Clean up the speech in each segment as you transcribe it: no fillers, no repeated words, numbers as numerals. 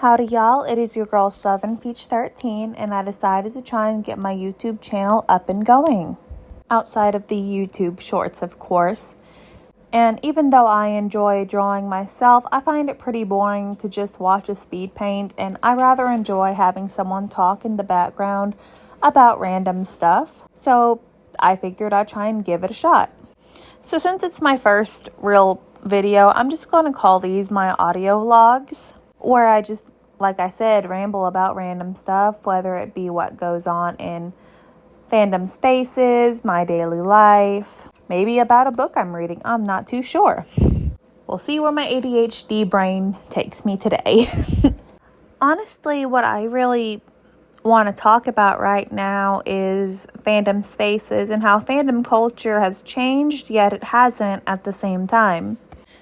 Howdy y'all, it is your girl Southern Peach 13 and I decided to try and get my YouTube channel up and going. Outside of the YouTube shorts, of course. And even though I enjoy drawing myself, I find it pretty boring to just watch a speed paint, and I rather enjoy having someone talk in the background about random stuff. So I figured I'd try and give it a shot. So since it's my first real video, I'm just going to call these my audio logs, where I just, like I said, ramble about random stuff, whether it be what goes on in fandom spaces, my daily life, maybe about a book I'm reading. I'm not too sure. We'll see where my ADHD brain takes me today. Honestly, what I really want to talk about right now is fandom spaces and how fandom culture has changed, yet it hasn't at the same time.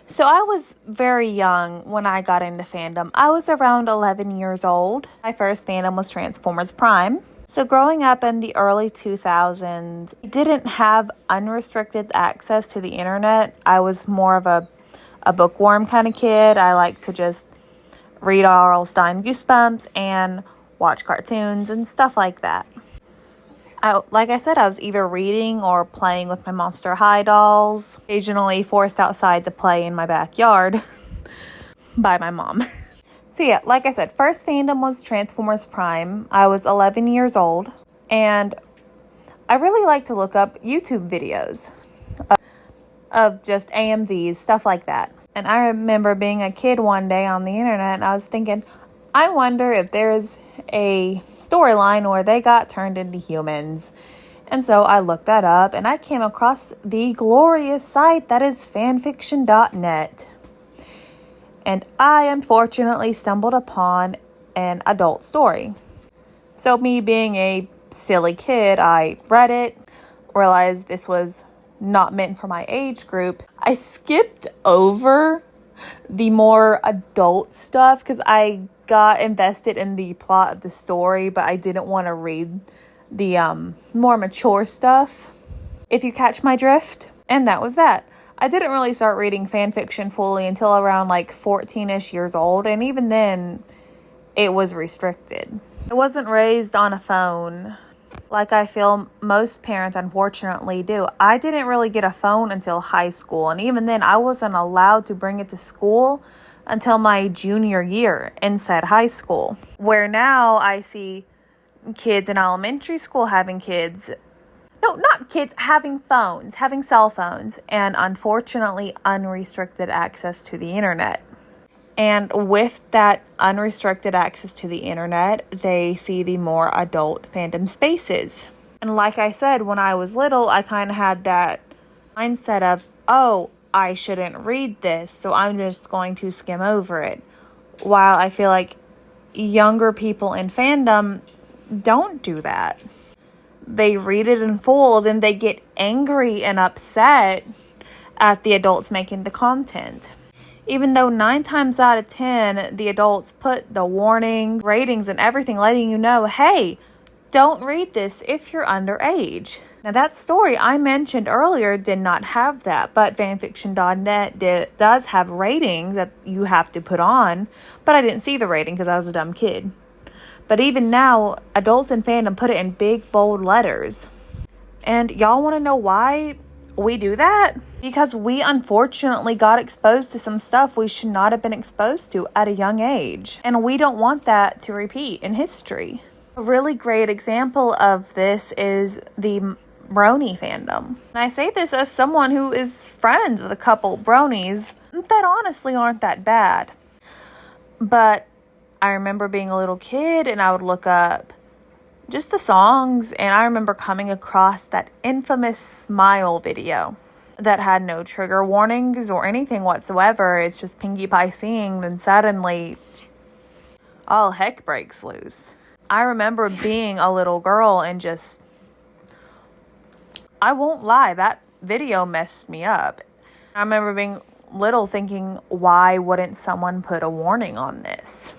So I was very young when I got into fandom. I was around 11 years old. My first fandom was Transformers Prime. So growing up in the early 2000s, I didn't have unrestricted access to the internet. I was more of a bookworm kind of kid. I liked to just read R.L. Stein Goosebumps and watch cartoons and stuff like that. Like I said, I was either reading or playing with my Monster High dolls, occasionally forced outside to play in my backyard by my mom. So yeah, like I said, first fandom was Transformers Prime. I was 11 years old, and I really like to look up YouTube videos of just AMVs, stuff like that. And I remember being a kid one day on the internet, and I was thinking, I wonder if there's a storyline where they got turned into humans. And so I looked that up, and I came across the glorious site that is fanfiction.net. And I unfortunately stumbled upon an adult story. So me being a silly kid, I read it, realized this was not meant for my age group. I skipped over the more adult stuff because I got invested in the plot of the story, but I didn't want to read the more mature stuff, if you catch my drift. And that was that. I didn't really start reading fan fiction fully until around like 14-ish years old, and even then it was restricted. I wasn't raised on a phone like I feel most parents unfortunately do. I didn't really get a phone until high school, and even then I wasn't allowed to bring it to school until my junior year in said high school, where now I see kids in elementary school having having phones, having cell phones, and unfortunately unrestricted access to the internet. And with that unrestricted access to the internet, they see the more adult fandom spaces. And like I said, when I was little, I kind of had that mindset of, oh, I shouldn't read this, so I'm just going to skim over it. While I feel like younger people in fandom don't do that. They read it in full, then they get angry and upset at the adults making the content. Even though 9 times out of 10, the adults put the warnings, ratings, and everything letting you know, hey, don't read this if you're underage. Now that story I mentioned earlier did not have that, but fanfiction.net does have ratings that you have to put on, but I didn't see the rating because I was a dumb kid. But even now, adults in fandom put it in big, bold letters. And y'all want to know why we do that? Because we unfortunately got exposed to some stuff we should not have been exposed to at a young age. And we don't want that to repeat in history. A really great example of this is the brony fandom. And I say this as someone who is friends with a couple bronies that honestly aren't that bad. But I remember being a little kid and I would look up just the songs, and I remember coming across that infamous Smile video that had no trigger warnings or anything whatsoever. It's just Pinkie Pie singing, then suddenly all heck breaks loose. I remember being a little girl and just, I won't lie, that video messed me up. I remember being little thinking, why wouldn't someone put a warning on this?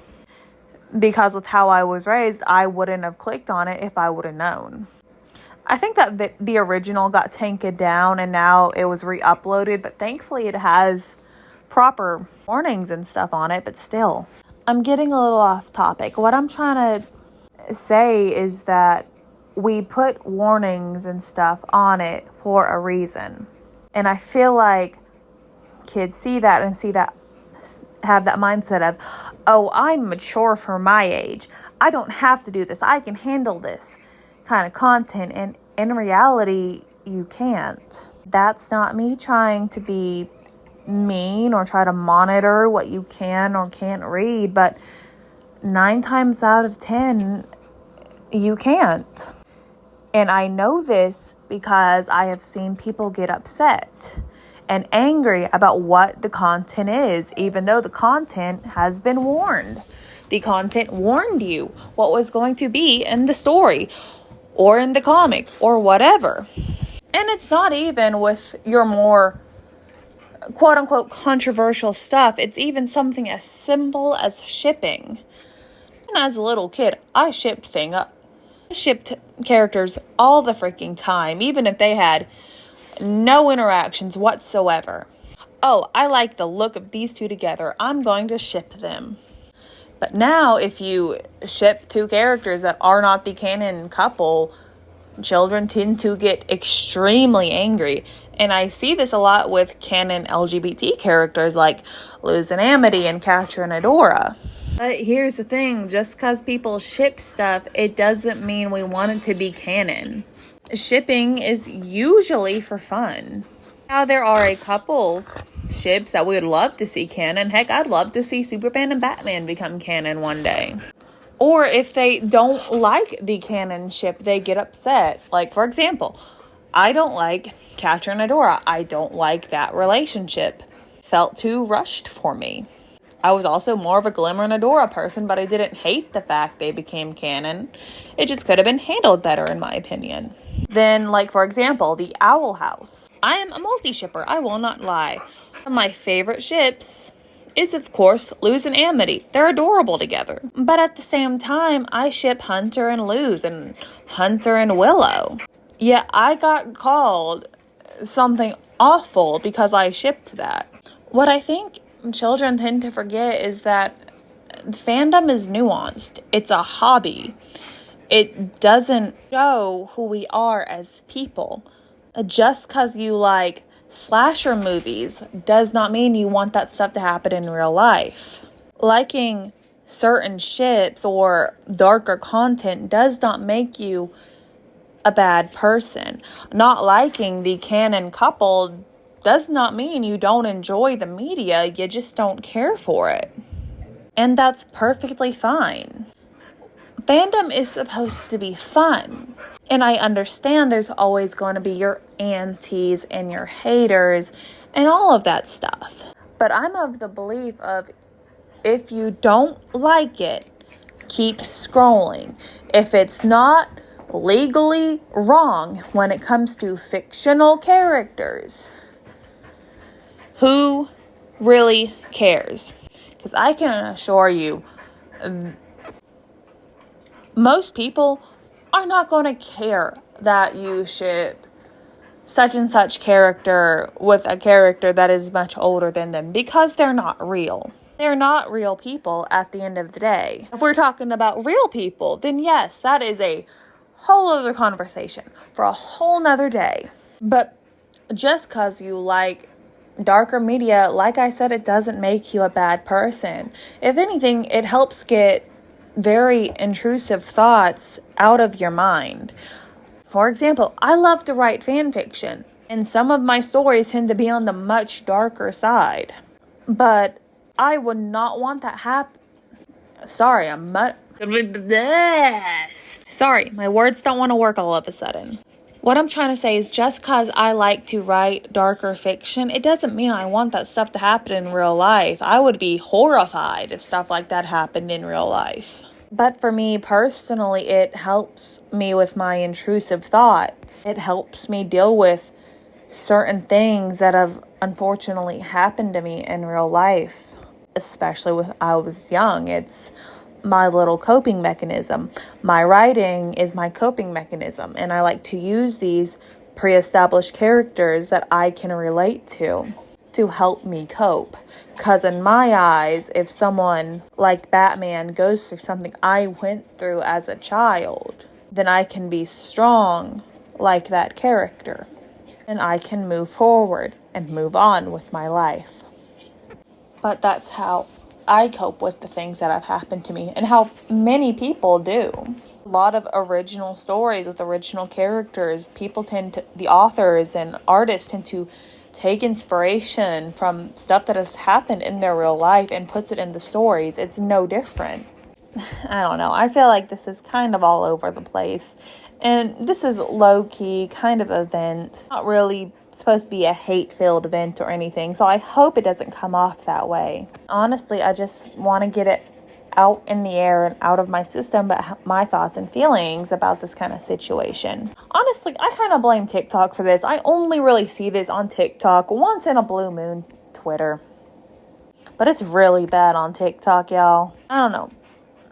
Because with how I was raised, I wouldn't have clicked on it if I would have known. I think that the original got taken down and now it was re-uploaded, but thankfully it has proper warnings and stuff on it, but still. I'm getting a little off topic. What I'm trying to say is that we put warnings and stuff on it for a reason. And I feel like kids see that and have that mindset of, oh, I'm mature for my age. I don't have to do this. I can handle this kind of content. And in reality, you can't. That's not me trying to be mean or try to monitor what you can or can't read, but 9 times out of 10, you can't. And I know this because I have seen people get upset and angry about what the content is, even though the content has been warned. The content warned you what was going to be in the story or in the comic or whatever. And it's not even with your more quote-unquote controversial stuff. It's even something as simple as shipping. And as a little kid, I shipped characters all the freaking time, even if they had no interactions whatsoever. Oh, I like the look of these two together. I'm going to ship them. But now, if you ship 2 characters that are not the canon couple, children tend to get extremely angry. And I see this a lot with canon LGBT characters like Luz and Amity and Catra and Adora. But here's the thing, just because people ship stuff, it doesn't mean we want it to be canon. Shipping is usually for fun. Now, there are a couple ships that we would love to see canon. Heck, I'd love to see Superman and Batman become canon one day. Or if they don't like the canon ship, they get upset. Like, for example, I don't like Catra and Adora. I don't like that relationship. Felt too rushed for me. I was also more of a Glimmer and Adora person, but I didn't hate the fact they became canon. It just could have been handled better, in my opinion. Then, like, for example, the Owl House. I am a multi-shipper, I will not lie. One of my favorite ships is, of course, Luz and Amity. They're adorable together. But at the same time, I ship Hunter and Luz and Hunter and Willow. Yeah, I got called something awful because I shipped that. What I think children tend to forget is that fandom is nuanced. It's a hobby. It doesn't show who we are as people. Just because you like slasher movies does not mean you want that stuff to happen in real life. Liking certain ships or darker content does not make you a bad person. Not liking the canon couple does not mean you don't enjoy the media, you just don't care for it. And that's perfectly fine. Fandom is supposed to be fun. And I understand there's always going to be your antis and your haters and all of that stuff. But I'm of the belief of, if you don't like it, keep scrolling. If it's not legally wrong when it comes to fictional characters, who really cares? Because I can assure you, most people are not going to care that you ship such and such character with a character that is much older than them, because they're not real. They're not real people at the end of the day. If we're talking about real people, then yes, that is a whole other conversation for a whole nother day. But just because you like darker media, like I said, it doesn't make you a bad person. If anything, it helps get very intrusive thoughts out of your mind. For example, I love to write fan fiction, and some of my stories tend to be on the much darker side. But I would not want that happen. Sorry, my words don't want to work all of a sudden. What I'm trying to say is, just because I like to write darker fiction, it doesn't mean I want that stuff to happen in real life. I would be horrified if stuff like that happened in real life. But for me personally, it helps me with my intrusive thoughts. It helps me deal with certain things that have unfortunately happened to me in real life, especially when I was young. It's my little coping mechanism. My writing is my coping mechanism, and I like to use these pre-established characters that I can relate to. to help me cope. Because in my eyes, if someone like Batman goes through something I went through as a child, then I can be strong like that character. And I can move forward and move on with my life. But that's how I cope with the things that have happened to me, and how many people do. A lot of original stories with original characters, the authors and artists tend to take inspiration from stuff that has happened in their real life and puts it in the stories. It's no different. I don't know. I feel like this is kind of all over the place. And this is low-key kind of event. Not really supposed to be a hate-filled event or anything. So I hope it doesn't come off that way. Honestly, I just want to get it out in the air and out of my system, but my thoughts and feelings about this kind of situation. Honestly, I kind of blame TikTok for this. I only really see this on TikTok once in a blue moon. Twitter. But it's really bad on TikTok, y'all. I don't know.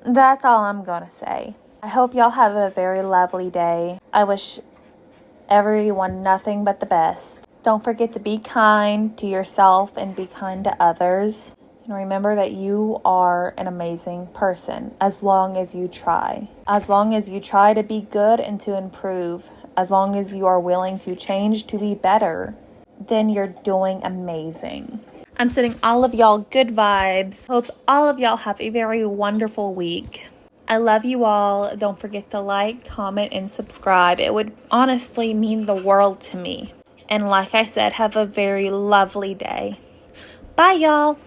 That's all I'm gonna say. I hope y'all have a very lovely day. I wish everyone nothing but the best. Don't forget to be kind to yourself and be kind to others. And remember that you are an amazing person as long as you try. As long as you try to be good and to improve. As long as you are willing to change to be better, then you're doing amazing. I'm sending all of y'all good vibes. Hope all of y'all have a very wonderful week. I love you all. Don't forget to like, comment, and subscribe. It would honestly mean the world to me. And like I said, have a very lovely day. Bye, y'all.